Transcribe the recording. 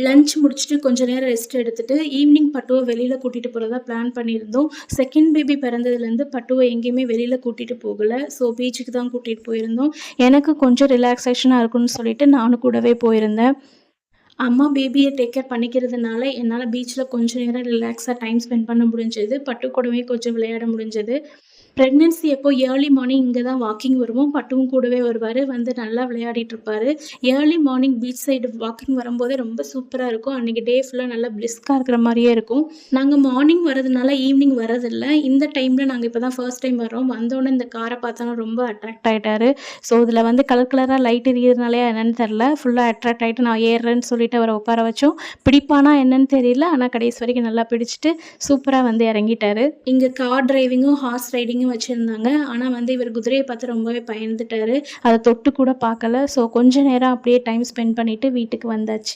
Lunch முடிச்சுட்டு கொஞ்ச நேரம் ரெஸ்ட் எடுத்துட்டு, ஈவினிங் பட்டுவ வெளியில கூட்டிட்டு போறதா பிளான் பண்ணியிருந்தோம். செகண்ட் பேபி பிறந்ததுலேருந்து பட்டுவ எங்கேயுமே வெளியில கூட்டிட்டு போகல. ஸோ பீச்சுக்கு தான் கூட்டிட்டு போயிருந்தோம். எனக்கு கொஞ்சம் ரிலாக்சேஷனா இருக்குன்னு சொல்லிட்டு நானும் கூடவே போயிருந்தேன். அம்மா பேபிய டேக் கேர் பண்ணிக்கிறதுனால, என்னால பீச்ல கொஞ்ச நேரம் ரிலாக்ஸா டைம் ஸ்பெண்ட் பண்ண முடிஞ்சது. பட்டு கூடவே கொஞ்சம் விளையாட முடிஞ்சது. பிரெக்னன்சி அப்போ ஏர்லி மார்னிங் இங்க தான் வாக்கிங் வருவோம். பட்டுவும் கூடவே வருவாரு. வந்து நல்லா விளையாடிட்டு இருப்பாரு. Early morning beach side walking வரும்போதே ரொம்ப சூப்பரா இருக்கும். அன்னைக்கு டே ஃபுல்லா நல்லா பிரிஸ்கா இருக்கிற மாரியே இருக்கும். நாங்க மார்னிங் வரதுனால ஈவினிங் வரதில்ல. இந்த டைம்ல நாங்க இப்ப தான் ஃபர்ஸ்ட் டைம் வர்றோம். வந்தோனே இந்த கார பார்த்தோனே ரொம்ப அட்ராக்ட் ஆயிட்டாரு. ஸோ இதுல வந்து கலர் கலரா லைட் எரியறதுனாலயா என்னன்னு தெரியல. ஃபுல்லா அட்ராக்ட் ஆயிட்டு நான் ஏறுறேன்னு சொல்லிட்டு அவர உட்கார வச்சோம். பிடிப்பானா என்னன்னு தெரியல. ஆனா கடைசி வரைக்கும் நல்லா பிடிச்சுட்டு சூப்பரா வந்து இறங்கிட்டாரு. இங்க கார் டிரைவிங்கும், ஹார்ஸ் ரைடிங்கும் வச்சிருந்தாங்க. ஆனா வந்து இவர் குதிரைய பார்த்து ரொம்பவே பயந்துட்டாரு. அத தொட்டு கூட பார்க்கல. ஸோ கொஞ்ச நேரம் அப்படியே டைம் ஸ்பெண்ட் பண்ணிட்டு வீட்டுக்கு வந்தாச்சு.